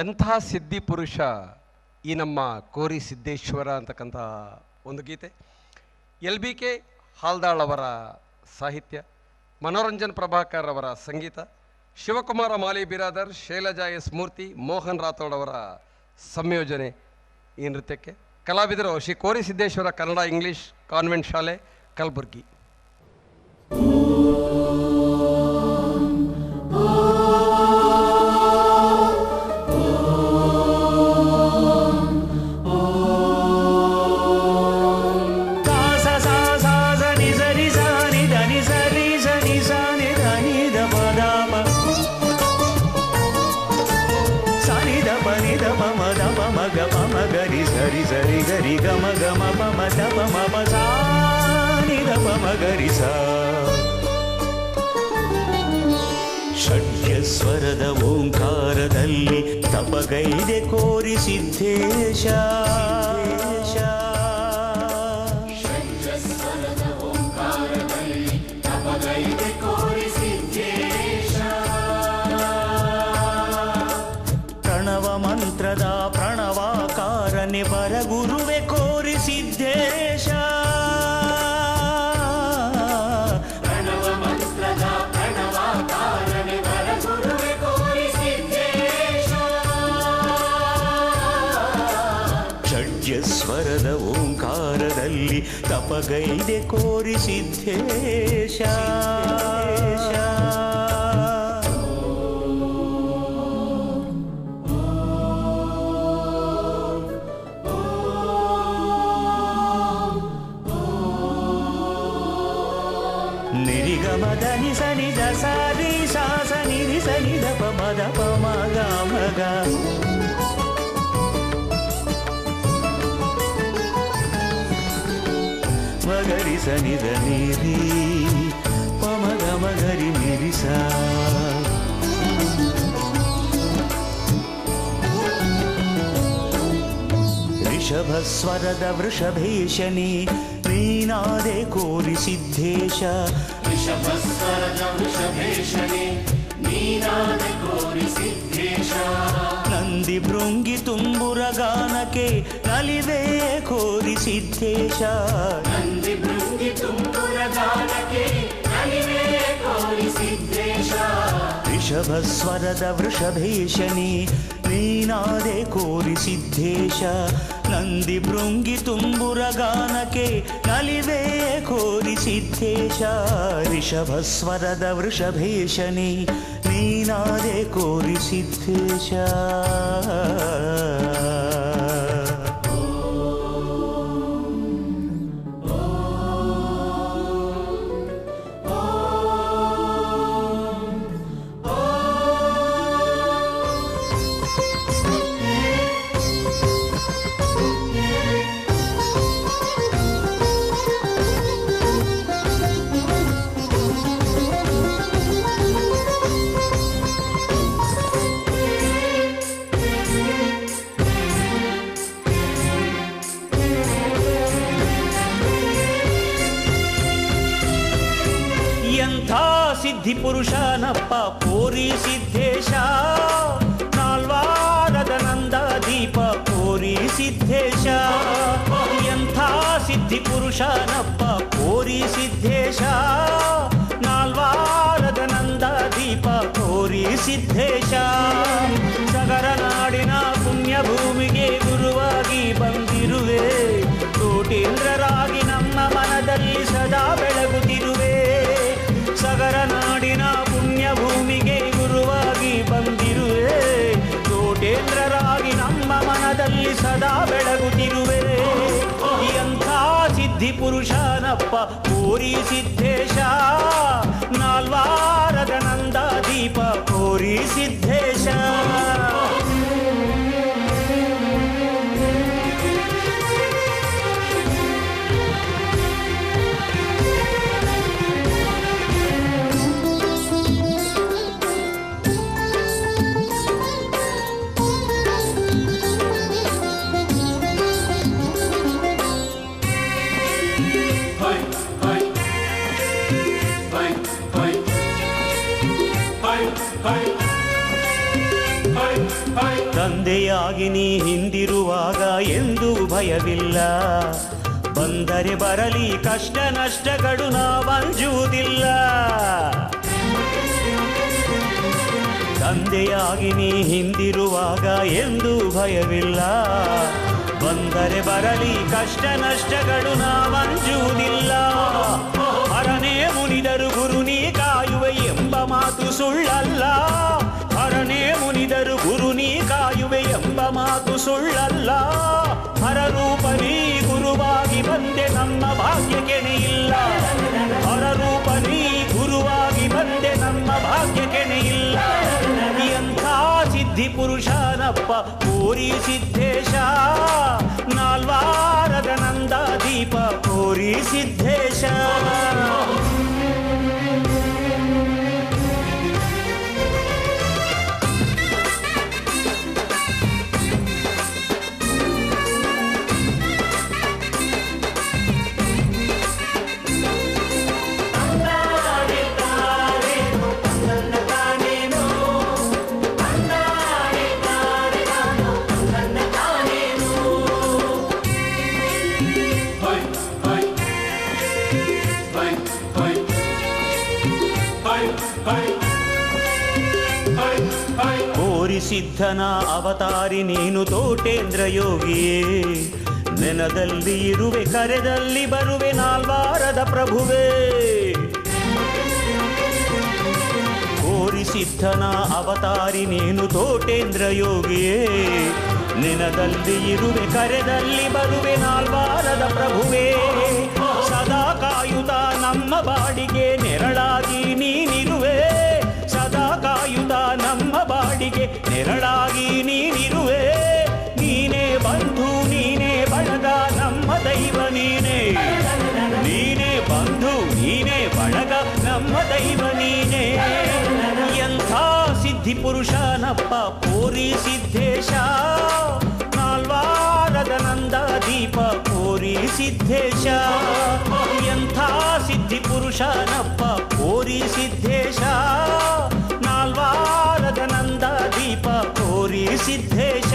ಎಂಥ ಸಿದ್ಧಿ ಪುರುಷ ಈ ನಮ್ಮ ಕೋರಿ ಸಿದ್ದೇಶ್ವರ ಅಂತಕ್ಕಂಥ ಒಂದು ಗೀತೆ. LBK ಹಾಲ್ದಾಳ್ ಅವರ ಸಾಹಿತ್ಯ, ಮನೋರಂಜನ್ ಪ್ರಭಾಕರ್ ಅವರ ಸಂಗೀತ, ಶಿವಕುಮಾರ ಮಾಲಿ ಬಿರಾದರ್, ಶೈಲಜಾ ಎಸ್ ಮೂರ್ತಿ, ಮೋಹನ್ ರಾಥೋಡ್ ಅವರ ಸಂಯೋಜನೆ ಈ ನೃತ್ಯಕ್ಕೆ. ಕಲಾವಿದರು ಶ್ರೀ ಕೋರಿ ಸಿದ್ದೇಶ್ವರ ಕನ್ನಡ ಇಂಗ್ಲಿಷ್ ಕಾನ್ವೆಂಟ್ ಶಾಲೆ, ಕಲಬುರಗಿ. ಷಡ್ಯಸ್ವರದ ಓಂಕಾರದಲ್ಲಿ ತಪಗೈದೆ ಕೋರಿ ಸಿದ್ದೇಶ. ಷಡ್ಯಸ್ವರದ ಓಂಕಾರದಲ್ಲಿ ತಪಗೈದೆ ಕೋರಿ ಸಿದ್ದೇಶ. ಪ್ರಣವ ಮಂತ್ರದ ಪ್ರಣವಾಕಾರನೆ ಪರಗುರುವೆ ಕೋರಿ ಸಿದ್ದೇಶ. ಸ್ವರದ ಓಂಕಾರದಲ್ಲಿ ತಪಗೈದೆ ಕೋರಿ ಸಿದ್ದೇಶ. ನಿರಿಗಮದ ನಿಸನಿ ದಸಾರಿ ಸಾಸ ನಿರಿ ಸನಿ ದಪ ಮದ ಪಮಗ ಮಗ. ಮಗರಿ ಸನಿದ ನೀರಿ ಪಮಗ ಮಗರಿ ನಿರಿಸ. ಋಷಭ ಸ್ವರದ ವೃಷಭೇಶನಿ ನೀನಾದೆ ಕೋರಿ ಸಿದ್ದೇಶ. ಋಷಭ ಸ್ವರದ ವೃಷಭೇಶನಿ ನೀನಾದೆ ಕೋರಿ ಸಿದ್ದೇಶ. ನಂದಿ ಭೃಂಗಿ ತುಂಬುರ ಗಾನಕ್ಕೆ ನಲಿವೆ ಕೋರಿ ಸಿದ್ದೇಶ. ನಂದಿ ಭೃಂಗಿ ತುಂಬುರ ಗಾನಕ್ಕೆ ನಲಿವೆ ಕೋರಿ ಸಿದ್ದೇಶ. ಋಷಭ ಸ್ವರದ ವೃಷಭೇಶನಿ ನೀನಾದೆ ಕೋರಿ ಸಿದ್ದೇಶ. ನಂದಿ ಭೃಂಗಿ ತುಂಬುರ ಗಾನಕ್ಕೆ ನಲಿವೆ ಕೋರಿ ಸಿದ್ದೇಶ. ಋಷಭ ಸ್ವರದ ವೃಷಭೇಶನಿ ನೀನಾದೆ ಕೋರಿ ಸಿದ್ದೇಶ. ಸಿದ್ಧಿ ಪುರುಷನಪ್ಪ ಕೋರಿ ಸಿದ್ದೇಶ. ನಾಲ್ವಾರದ ನಂದ ದೀಪ ಕೋರಿ ಸಿದ್ದೇಶ. ಎಂಥ ಸಿದ್ಧಿ ಪುರುಷನಪ್ಪ ಕೋರಿ ಸಿದ್ದೇಶ. ನಾಲ್ವಾರದ ನಂದ ದೀಪ ಕೋರಿ ಸಿದ್ದೇಶ. ಸಗರ ನಾಡಿನ ಪುಣ್ಯ ಭೂಮಿಗೆ ಗುರುವಾಗಿ ಬಂದಿರುವೆ. ಕೋಟೇಂದ್ರರಾಗಿ ನಮ್ಮ ಮನದಲ್ಲಿ ಸದಾ ಬೆಳಗುತ್ತಿರುವೆ. ಸಗರ ನಾಡಿನ ಪುಣ್ಯ ಭೂಮಿಗೆ ಗುರುವಾಗಿ ಬಂದಿರುವೆ. ಕೋಟೇಂದ್ರರಾಗಿ ನಮ್ಮ ಮನದಲ್ಲಿ ಸದಾ ಬೆಳಗುತ್ತಿರುವೆ. ಎಂಥ ಸಿದ್ಧಿ ಪುರುಷನಪ್ಪ ಕೋರಿ ಸಿದ್ದೇಶ. ನಾಲ್ವಾರದ ನಂದ ದೀಪ ಕೋರಿ ಸಿದ್ದೇಶ. ನೀ ಹಿಂದಿರುವಾಗ ಎಂದೂ ಭಯವಿಲ್ಲ. ಬಂದರೆ ಬರಲಿ ಕಷ್ಟ ನಷ್ಟಗಳು ನಾವಂಜುವುದಿಲ್ಲ. ತಂದೆಯಾಗಿ ನೀ ಹಿಂದಿರುವಾಗ ಎಂದೂ ಭಯವಿಲ್ಲ. ಬಂದರೆ ಬರಲಿ ಕಷ್ಟ ನಷ್ಟಗಳು ನಾವಂಜುವುದಿಲ್ಲ. ಹರನೇ ಮುನಿದರು ಗುರು ನೀ ಕಾಯುವೆ ಎಂಬ ಮಾತು ಸುಳ್ಳಲ್ಲ. ಹರನೇ ಮುನಿದರು ಗುರು ನೀ ಕಾಯುವೆ ಎಂಬ ಮಾತು ಸುಳ್ಳಲ್ಲ. ಹರರೂಪ ನೀ ಗುರುವಾಗಿ ಬಂದೆ ನಮ್ಮ ಭಾಗ್ಯಕ್ಕೆನೆ ಇಲ್ಲ. ಹರರೂಪ ನೀ ಗುರುವಾಗಿ ಬಂದೆ ನಮ್ಮ ಭಾಗ್ಯಕ್ಕೆನೆ ಇಲ್ಲ. ಎಂಥ ಸಿದ್ಧಿ ಪುರುಷನಪ್ಪ ಕೋರಿ ಸಿದ್ದೇಶ. ನಾಲ್ವಾರದ ನಂದ ದೀಪ ಕೋರಿ ಸಿದ್ದೇಶ. ಸಿದ್ಧನ ಅವತಾರಿ ನೀನು ತೋಟೇಂದ್ರ ಯೋಗಿಯೇ. ನೆನದಲ್ಲಿ ಇರುವೆ ಕರೆದಲ್ಲಿ ಬರುವೆ ನಾಲ್ವಾರದ ಪ್ರಭುವೇ. ಕೋರಿ ಸಿದ್ಧನ ಅವತಾರಿ ನೀನು ತೋಟೇಂದ್ರ ಯೋಗಿಯೇ. ನೆನದಲ್ಲಿ ಇರುವೆ ಕರೆದಲ್ಲಿ ಬರುವೆ ನಾಲ್ವಾರದ ಪ್ರಭುವೇ. ಸದಾ ಕಾಯುತ ನಮ್ಮ ಬಾಡಿಗೆ ನೆರಳಾಗಿ ನೀನಿರುವೆ. ಸದಾ ಕಾಯುತ ನಮ್ಮ ಬಾಡಿಗೆ ನೆರಳಾಗಿ ನೀನಿರುವೆ. ನೀನೇ ಬಂಧು ನೀನೇ ಬಳಗ ನಮ್ಮ ದೈವ ನೀನೇ. ನೀನೇ ಬಂಧು ನೀನೇ ಬಳಗ ನಮ್ಮ ದೈವ ನೀನೇ. ಎಂಥ ಸಿದ್ಧಿ ಪುರುಷನಪ್ಪ ಕೋರಿ ಸಿದ್ದೇಶ. ನಾಲ್ವಾರದ ನಂದ ದೀಪ ಕೋರಿ ಸಿದ್ದೇಶ. ಎಂಥ ಸಿದ್ಧಿ ಪುರುಷನಪ್ಪ ಕೋರಿ ಸಿದ್ದೇಶ. ನಾಲ್ವಾರದ ನಂದ ದೀಪ ಕೋರಿ ಸಿದ್ದೇಶ.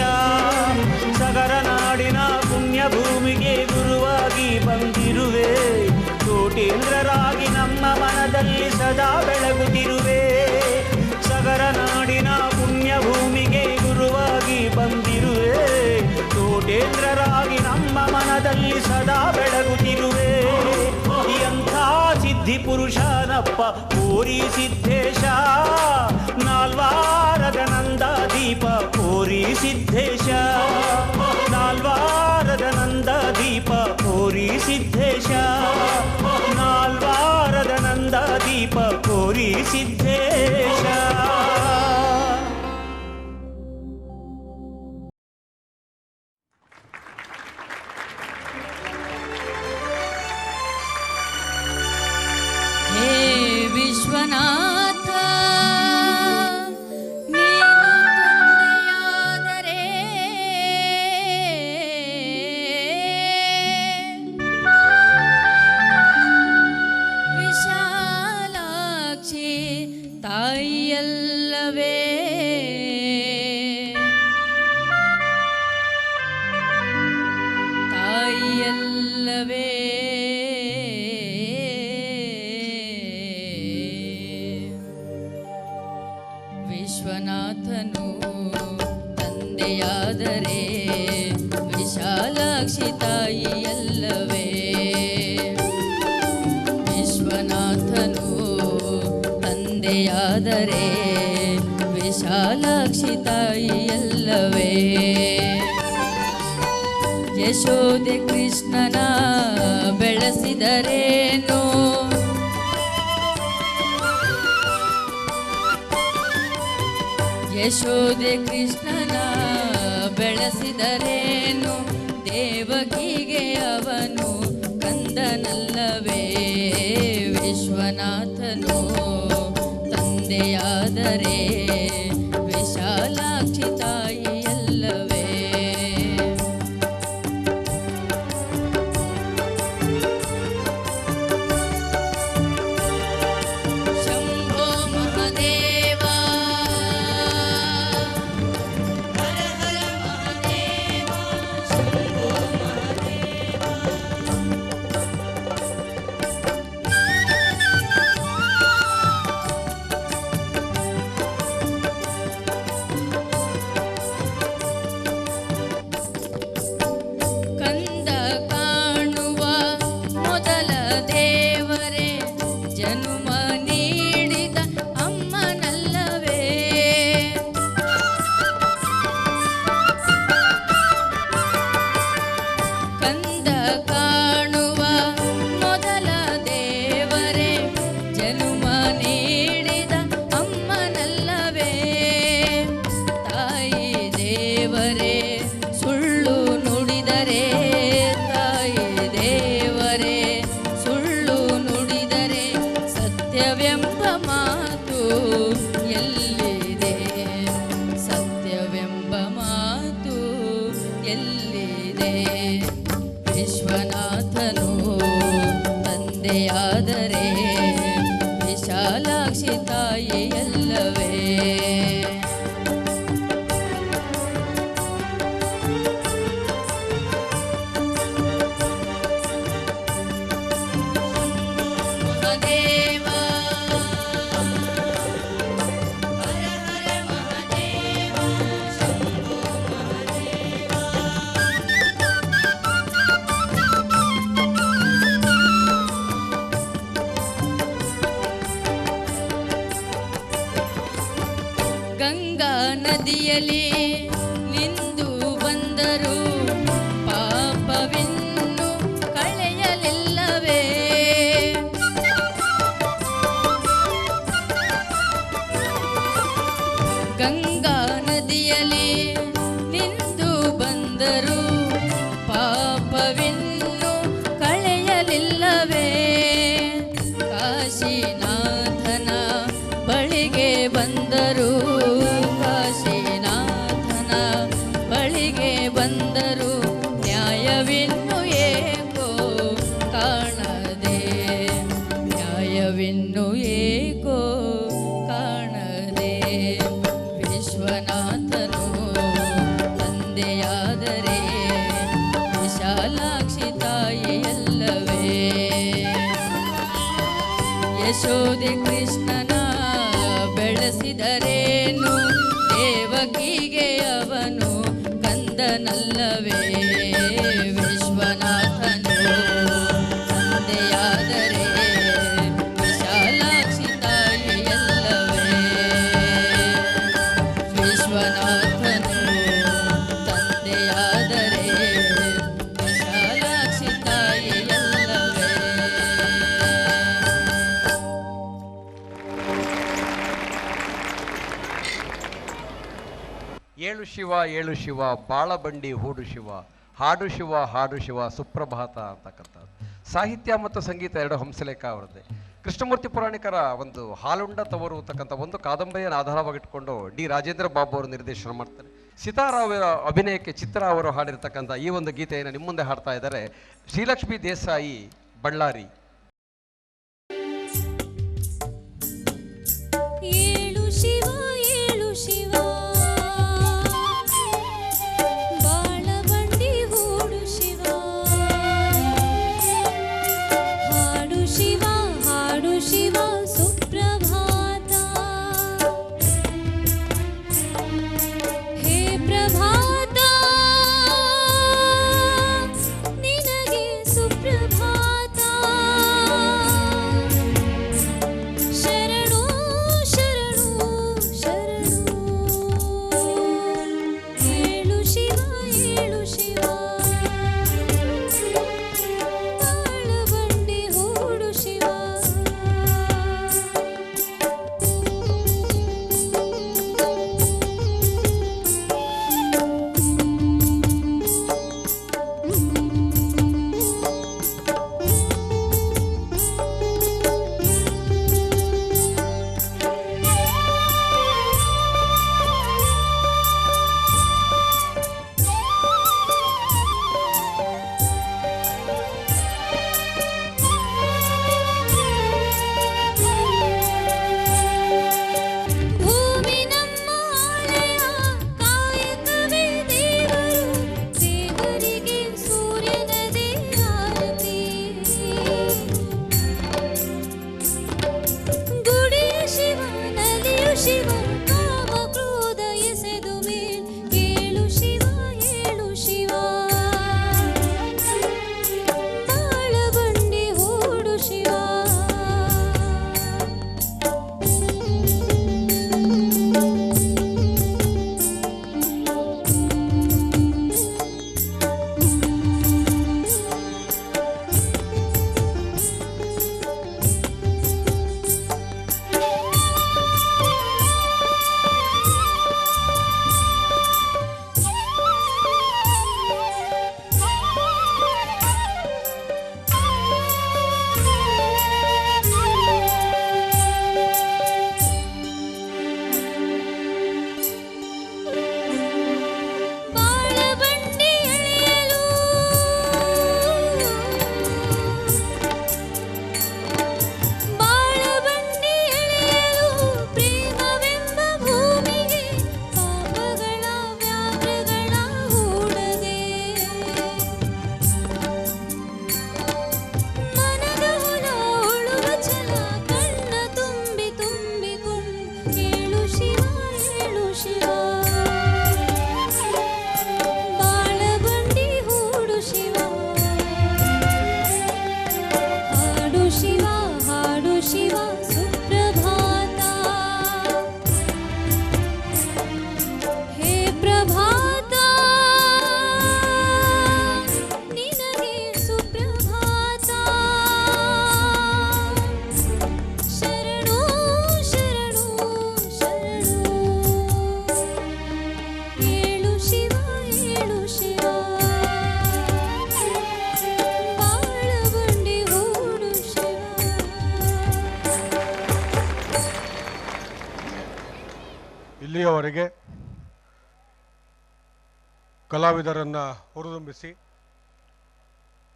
ಸಗರ ನಾಡಿನ ಪುಣ್ಯ ಭೂಮಿಗೆ ಗುರುವಾಗಿ ಬಂದಿರುವೆ. ಕೋಟೇಂದ್ರರಾಗಿ ನಮ್ಮ ಮನದಲ್ಲಿ ಸದಾ ಬೆಳಗುತ್ತಿರುವೆ. ಸಗರ ನಾಡಿನ ಪುಣ್ಯ ಭೂಮಿಗೆ ಗುರುವಾಗಿ ಬಂದಿರುವೆ. ಕೋಟೇಂದ್ರರಾಗಿ ನಮ್ಮ ಮನದಲ್ಲಿ ಸದಾ ಬೆಳಗುತ್ತಿರುವೆ. ಎಂಥ ಸಿದ್ಧಿ ಪುರುಷನಪ್ಪ ಕೋರಿ ಸಿದ್ದೇಶ. ನಾಲ್ವಾರದ ನಂದ ದೀಪ ಕೋರಿ ಸಿದ್ದೇಶ. ನಾಲ್ವಾರದ ನಂದ ದೀಪ ಕೋರಿ ಸಿದ್ದೇಶ. ನಾಲ್ವಾರದ ನಂದ ದೀಪ ಕೋರಿ ಸಿದ್ದೇಶ. ವಿಶ್ವನಾಥ ವಿಶಾಲಾಕ್ಷಿ ತಾಯಿಯಲ್ಲವೇ. ತಾಯಿಯಲ್ಲವೇ. ವಿಶ್ವನಾಥನು ತಂದೆಯಾದರೆ ವಿಶಾಲಾಕ್ಷಿ ತಾಯಿಯಲ್ಲವೇ. ವಿಶ್ವನಾಥನು ತಂದೆಯಾದರೆ ವಿಶಾಲಾಕ್ಷಿ ತಾಯಿಯಲ್ಲವೇ. ಯಶೋದೆ ಕೃಷ್ಣನ ಬೆಳೆಸಿದರೇನು. ಯಶೋದೆ ಕೃಷ್ಣನ ಬೆಳೆಸಿದರೇನು. ದೇವಕಿಗೆ ಅವನು ಕಂದನಲ್ಲವೇ. ವಿಶ್ವನಾಥನು ತಂದೆಯಾದರೆ ವಿಶಾಲಾಕ್ಷಿ ತಾಯಿಯಲ್ಲವೇ. ಶಂಭೋ ಮಹಾದೇವ ಹರ ಹರ ಮಹಾದೇವ. ವಿಶ್ವನಾಥನು ತಂದೆಯಾದರೆ ವಿಶಾಲಾಕ್ಷಿ ತಾಯಿಯಲ್ಲವೇ. ಗಂಗಾ ನದಿಯಲ್ಲಿ ನಿಂದು ಬಂದರು ಪಾಪವಿನ್ನು ಕಳೆಯಲಿಲ್ಲವೇ. ಗಂಗಾ ನದಿಯಲ್ಲಿ ನಿಂದು ಬಂದರು ಪಾಪವಿನ್ನು ಕಳೆಯಲಿಲ್ಲವೇ. ಕಾಶಿನಾಥನ ಬಳಿಗೆ ಬಂದರು ಕಾಶಿನಾಥನ ಬಳಿಗೆ ಬಂದರು ನ್ಯಾಯವಿನ್ನು ಏಕೋ ಕಾಣದೆ ನ್ಯಾಯವಿನ್ನು ಏಕೋ ಕಾಣದೆ. ವಿಶ್ವನಾಥನು ತಂದೆಯಾದರೆ ವಿಶಾಲಾಕ್ಷಿ ತಾಯಿಯಲ್ಲವೇ. ಯಶೋದೆ ಕೃಷ್ಣನ ಬೆಳೆಸಿದರೇನು ದೇವಕಿಗೆ ಅವನು ಕಂದನಲ್ಲವೇ. ವಿಶ್ವನಾಥನು ತಂದೆಯಾದರೆ ವಿಶಾಲಾಕ್ಷಿ ತಾಯಿಯಲ್ಲವೇ. ವಿಶ್ವನಾಥನು ತಂದೆಯಾದರೆ ವಿಶಾಲಾಕ್ಷಿ ತಾಯಿಯಲ್ಲವೇ. ಏಳು ಶಿವ ಏಳು ಶಿವ ಬಾಳಬಂಡಿ ಹೂಡು ಶಿವ ಹಾಡು ಶಿವ ಹಾಡು ಶಿವ ಸುಪ್ರಭಾತ ಅಂತಕ್ಕಂಥದ್ದು ಸಾಹಿತ್ಯ ಮತ್ತು ಸಂಗೀತ ಎರಡು ಹಂಸಲೇಖ ಅವರದ್ದೇ. ಕೃಷ್ಣಮೂರ್ತಿ ಪುರಾಣಿಕರ ಒಂದು ಹಾಲುಂಡ ತವರು ಅಂತಕ್ಕಂಥ ಒಂದು ಕಾದಂಬರಿಯನ್ನು ಆಧಾರವಾಗಿಟ್ಕೊಂಡು ಡಿ ರಾಜೇಂದ್ರ ಬಾಬು ಅವರು ನಿರ್ದೇಶನ ಮಾಡ್ತಾರೆ. ಸಿತಾರಾ ಅವರ ಅಭಿನಯಕ್ಕೆ ಚಿತ್ರ ಅವರು ಹಾಡಿರ್ತಕ್ಕಂಥ ಈ ಒಂದು ಗೀತೆಯನ್ನು ನಿಮ್ಮ ಮುಂದೆ ಹಾಡ್ತಾ ಇದ್ದಾರೆ ಶ್ರೀಲಕ್ಷ್ಮಿ ದೇಸಾಯಿ ಬಳ್ಳಾರಿ. ಏಳು ಶಿವ ಏಳು ಶಿವ ಬಾಳಬಂಡಿ ಹೂಡು ಶಿವ ಹಾಡು ಶಿವ ಹಾಡು ಶಿವ ಸುಪ್ರಭಾತ. ಹೇ ಪ್ರಭಾತ ನಿನಗೆ ಸುಪ್ರಭಾತ. ಇಲ್ಲಿಯವರೆಗೆ ಕಲಾವಿದರನ್ನು ಹುರಿದುಂಬಿಸಿ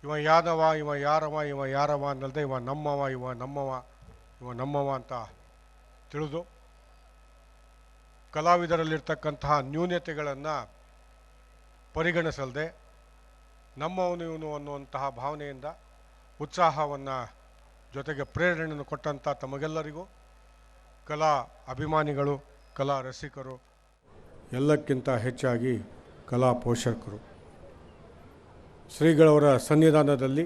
ಇವ ಯಾದವ ಇವ ಯಾರವ ಇವ ಯಾರವ ಅನ್ನಲ್ದೆ ಇವ ನಮ್ಮವ ಇವ ನಮ್ಮವ ಇವ ನಮ್ಮವ ಅಂತ ತಿಳಿದು ಕಲಾವಿದರಲ್ಲಿರ್ತಕ್ಕಂತಹ ನ್ಯೂನತೆಗಳನ್ನು ಪರಿಗಣಿಸಲ್ದೆ ನಮ್ಮವನು ಇವನು ಅನ್ನುವಂತಹ ಭಾವನೆಯಿಂದ ಉತ್ಸಾಹವನ್ನು ಜೊತೆಗೆ ಪ್ರೇರಣೆಯನ್ನು ಕೊಟ್ಟಂಥ ತಮಗೆಲ್ಲರಿಗೂ ಕಲಾ ಅಭಿಮಾನಿಗಳು, ಕಲಾ ರಸಿಕರು, ಎಲ್ಲಕ್ಕಿಂತ ಹೆಚ್ಚಾಗಿ ಕಲಾ ಪೋಷಕರು, ಶ್ರೀಗಳವರ ಸನ್ನಿಧಾನದಲ್ಲಿ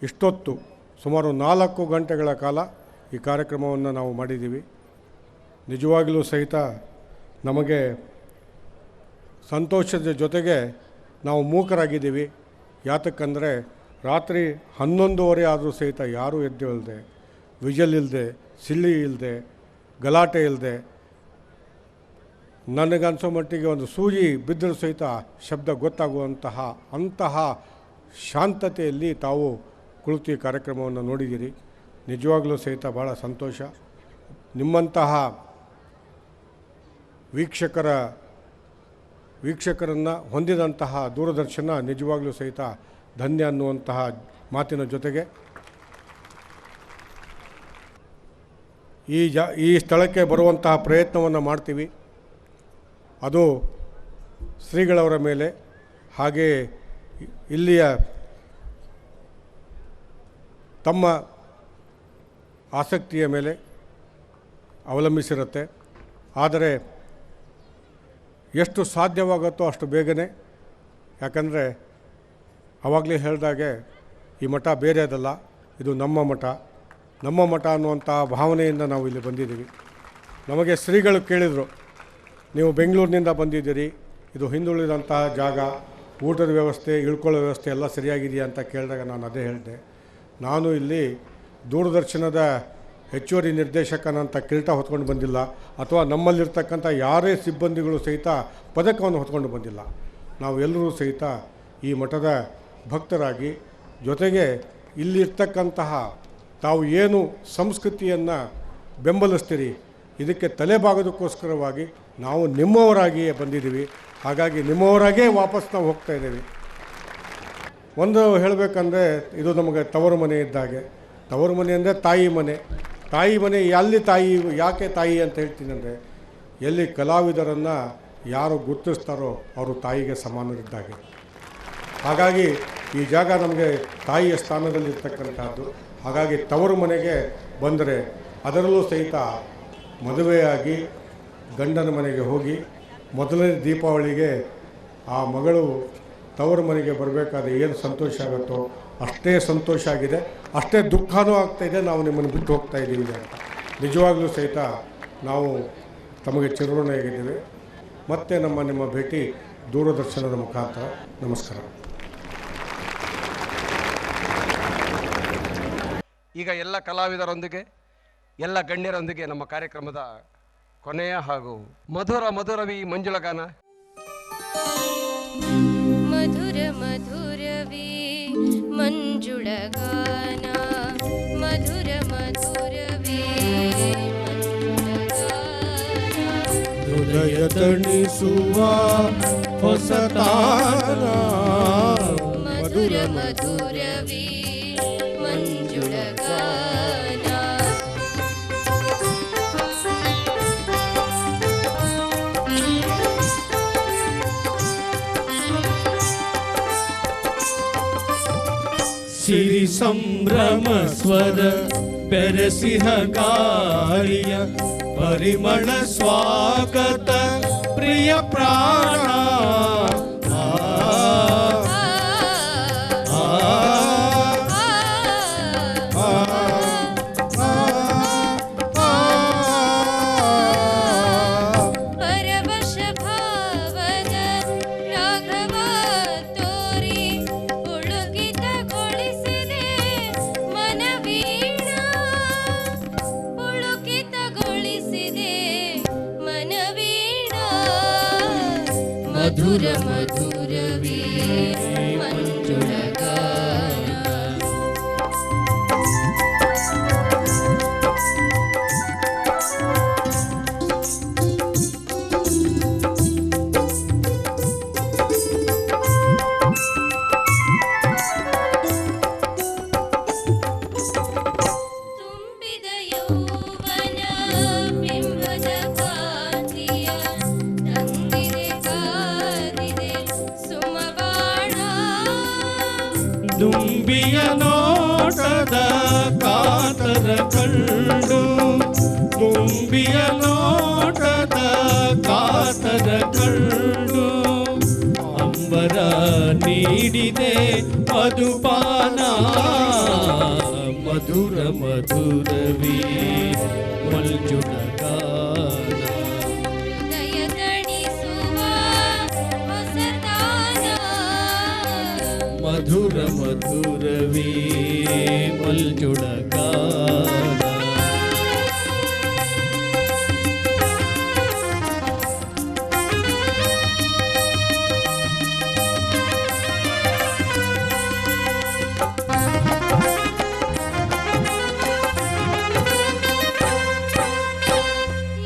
ಇಷ್ಟೊತ್ತು ಸುಮಾರು 4 ಗಂಟೆಗಳ ಕಾಲ ಈ ಕಾರ್ಯಕ್ರಮವನ್ನು ನಾವು ಮಾಡಿದ್ದೀವಿ. ನಿಜವಾಗಲೂ ಸಹಿತ ನಮಗೆ ಸಂತೋಷದ ಜೊತೆಗೆ ನಾವು ಮೂಕರಾಗಿದ್ದೀವಿ. ಯಾತಕ್ಕಂದರೆ ರಾತ್ರಿ 11:30 ಆದರೂ ಸಹಿತ ಯಾರೂ ಎದ್ದೇಳದೆ, ವಿಜಲ್ ಇಲ್ಲದೆ, ಸಿಳ್ಳಿ ಇಲ್ಲದೆ, ಗಲಾಟೆ ಇಲ್ಲದೆ, ನನಗನ್ಸೋ ಮಟ್ಟಿಗೆ ಒಂದು ಸೂಜಿ ಬಿದ್ದರೂ ಸಹಿತ ಶಬ್ದ ಗೊತ್ತಾಗುವಂತಹ ಶಾಂತತೆಯಲ್ಲಿ ತಾವು ಕುಳಿತು ಈ ಕಾರ್ಯಕ್ರಮವನ್ನು ನೋಡಿದ್ದೀರಿ. ನಿಜವಾಗಲೂ ಸಹಿತ ಭಾಳ ಸಂತೋಷ. ನಿಮ್ಮಂತಹ ವೀಕ್ಷಕರನ್ನು ಹೊಂದಿದಂತಹ ದೂರದರ್ಶನ ನಿಜವಾಗಲೂ ಸಹಿತ ಧನ್ಯ ಅನ್ನುವಂತಹ ಮಾತಿನ ಜೊತೆಗೆ ಈ ಸ್ಥಳಕ್ಕೆ ಬರುವಂತಹ ಪ್ರಯತ್ನವನ್ನು ಮಾಡ್ತೀವಿ. ಅದು ಶ್ರೀಗಳವರ ಮೇಲೆ ಹಾಗೆ ಇಲ್ಲಿಯ ತಮ್ಮ ಆಸಕ್ತಿಯ ಮೇಲೆ ಅವಲಂಬಿಸಿರುತ್ತೆ. ಆದರೆ ಎಷ್ಟು ಸಾಧ್ಯವಾಗುತ್ತೋ ಅಷ್ಟು ಬೇಗನೆ, ಯಾಕಂದರೆ ಆವಾಗಲೇ ಹೇಳಿದಾಗೆ ಈ ಮಠ ಬೇರೆದಲ್ಲ, ಇದು ನಮ್ಮ ಮಠ ಅನ್ನುವಂಥ ಭಾವನೆಯಿಂದ ನಾವು ಇಲ್ಲಿ ಬಂದಿದ್ದೀವಿ. ನಮಗೆ ಶ್ರೀಗಳು ಕೇಳಿದರು, ನೀವು ಬೆಂಗಳೂರಿನಿಂದ ಬಂದಿದ್ದೀರಿ, ಇದು ಹಿಂದುಳಿದಂತಹ ಜಾಗ, ಊಟದ ವ್ಯವಸ್ಥೆ, ಇಳ್ಕೊಳ್ಳೋ ವ್ಯವಸ್ಥೆ ಎಲ್ಲ ಸರಿಯಾಗಿದೆಯಾ ಅಂತ ಕೇಳಿದಾಗ ನಾನು ಅದೇ ಹೇಳಿದೆ. ನಾನು ಇಲ್ಲಿ ದೂರದರ್ಶನದ ಹೆಚ್ಚುವರಿ ನಿರ್ದೇಶಕನಂತ ಕಿರೀಟ ಹೊತ್ಕೊಂಡು ಬಂದಿಲ್ಲ, ಅಥವಾ ನಮ್ಮಲ್ಲಿರ್ತಕ್ಕಂಥ ಯಾರೇ ಸಿಬ್ಬಂದಿಗಳು ಸಹಿತ ಪದಕವನ್ನು ಹೊತ್ಕೊಂಡು ಬಂದಿಲ್ಲ. ನಾವು ಎಲ್ಲರೂ ಸಹಿತ ಈ ಮಠದ ಭಕ್ತರಾಗಿ, ಜೊತೆಗೆ ಇಲ್ಲಿರ್ತಕ್ಕಂತಹ ತಾವು ಏನು ಸಂಸ್ಕೃತಿಯನ್ನು ಬೆಂಬಲಿಸ್ತೀರಿ, ಇದಕ್ಕೆ ತಲೆಬಾಗೋದಕ್ಕೋಸ್ಕರವಾಗಿ ನಾವು ನಿಮ್ಮವರಾಗಿಯೇ ಬಂದಿದ್ದೀವಿ. ಹಾಗಾಗಿ ನಿಮ್ಮವರಾಗೇ ವಾಪಸ್ ನಾವು ಹೋಗ್ತಾ ಇದ್ದೀವಿ. ಒಂದು ಹೇಳಬೇಕಂದ್ರೆ ಇದು ನಮಗೆ ತವರು ಮನೆ ಇದ್ದಾಗೆ. ತವರು ಮನೆ ಅಂದರೆ ತಾಯಿ ಮನೆ. ಎಲ್ಲಿ ತಾಯಿ, ಯಾಕೆ ತಾಯಿ ಅಂತ ಹೇಳ್ತೀನಿ ಅಂದರೆ, ಎಲ್ಲಿ ಕಲಾವಿದರನ್ನು ಯಾರು ಗುರುತಿಸ್ತಾರೋ ಅವರು ತಾಯಿಗೆ ಸಮಾನರಿದ್ದಾಗೆ. ಹಾಗಾಗಿ ಈ ಜಾಗ ನಮಗೆ ತಾಯಿಯ ಸ್ಥಾನದಲ್ಲಿರ್ತಕ್ಕಂಥದ್ದು. ಹಾಗಾಗಿ ತವರು ಮನೆಗೆ ಬಂದರೆ, ಅದರಲ್ಲೂ ಸಹಿತ ಮದುವೆಯಾಗಿ ಗಂಡನ ಮನೆಗೆ ಹೋಗಿ ಮೊದಲನೇ ದೀಪಾವಳಿಗೆ ಆ ಮಗಳು ತವರು ಮನೆಗೆ ಬರಬೇಕಾದ್ರೆ ಏನು ಸಂತೋಷ ಆಗುತ್ತೋ ಅಷ್ಟೇ ಸಂತೋಷ ಆಗಿದೆ, ಅಷ್ಟೇ ದುಃಖನೂ ಆಗ್ತಾಯಿದೆ. ನಾವು ನಿಮ್ಮನ್ನು ಬಿಟ್ಟು ಹೋಗ್ತಾ ಇದ್ದೀವಿ ಅಂತ ನಿಜವಾಗಲೂ ಸಹಿತ ನಾವು ತಮಗೆ ಚಿರಋಣಿಯಾಗಿದ್ದೇವೆ. ಮತ್ತೆ ನಿಮ್ಮ ಭೇಟಿ ದೂರದರ್ಶನದ ಮುಖಾಂತರ. ನಮಸ್ಕಾರ. ಈಗ ಎಲ್ಲ ಕಲಾವಿದರೊಂದಿಗೆ, ಎಲ್ಲ ಗಣ್ಯರೊಂದಿಗೆ ನಮ್ಮ ಕಾರ್ಯಕ್ರಮದ ಕೊನೆಯ ಹಾಗೂ ಮಧುರವಿ ಮಂಜುಳಗಾನ. ಮಧುರವಿ ಮಂಜುಳಗಾನ, ಮಧುರವಿ ಹೃದಯ ತಣಿಸುವ ಹೊಸತಾನ, ಮಧುರವಿ ಮಂಜುಳಗಾನ. ಸಿರಿ ಸಂಭ್ರಮ ಸ್ವರ ಬೆರೆಸಿಹ ಗಾಳಿಯ ಪರಿಮಳ ಸ್ವಾಗತ ಪ್ರಿಯ ಪ್ರಾಣ. ಮಧುರವಿ ಮಂಜುಳಗಾನ. ದುಂಬಿಯ ನೋಟದ ಕಾತರ ಕಂಡು ದುಂಬಿಯ ನೋಟದ ಕಾತರ ಕಂಡು ಅಂಬರ ನೀಡಿದೆ ಮಧುಪಾನ ಮಧುರ ಮಧುರವೀ ಮಲ್ಜುಳ ಗಾನ ದಯ ತಣಿಸುವ ಹೊಸತಾನ ಮಧುರ ಮಧುರವೀ ಮಲ್ಜುಳ ಗಾನ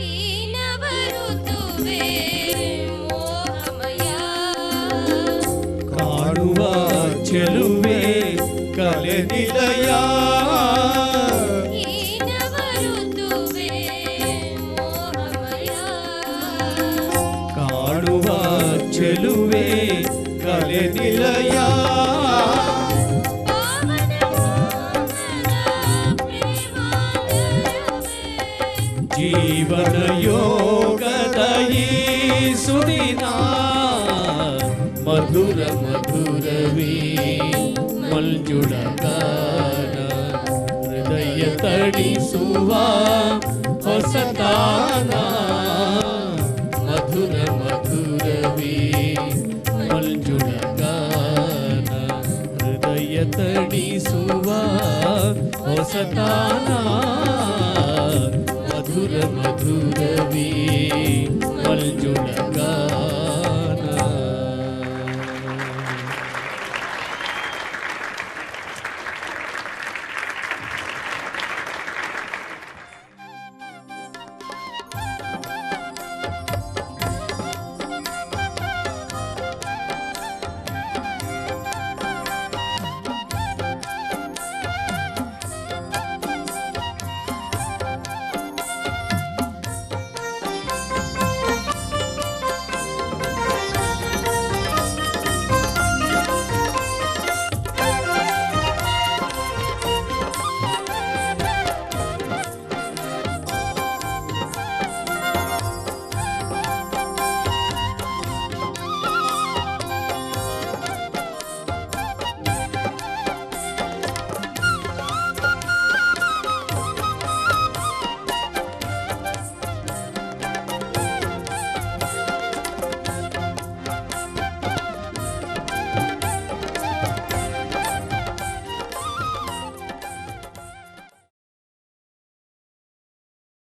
ಈ ನವ ಋತುವೇ ಮೋಹಮಯ ಕಾಣುವ ಚೆಲುವೆ ಕಲೆ ನಿಲಯ ಈ ನವ ಋತುವೇ ಮೋಹಮಯ ಕಾಣುವ ಚೆಲುವೆ ಕಲೆ ನಿಲಯ ಪಾವನ ಮೋಹನ ಪ್ರೇಮಾಲಯವೇ ಜೀವನ ಯೋಗದ ಈ ಸುದಿನ ಮಧುರ ಮಧುರವೀ ಮಲ್ಜುಳ ಗಾನ ಹೃದಯ ತಡಿಸುವ ಹೊಸತಾನ ಮಧುರ ಮಧುರವೀ ಮಲ್ಜುಳ ಗಾನ ಹೃದಯ ತಡಿಸುವ ಹೊಸತಾನ ಮಧುರ ಮಧುರವೀ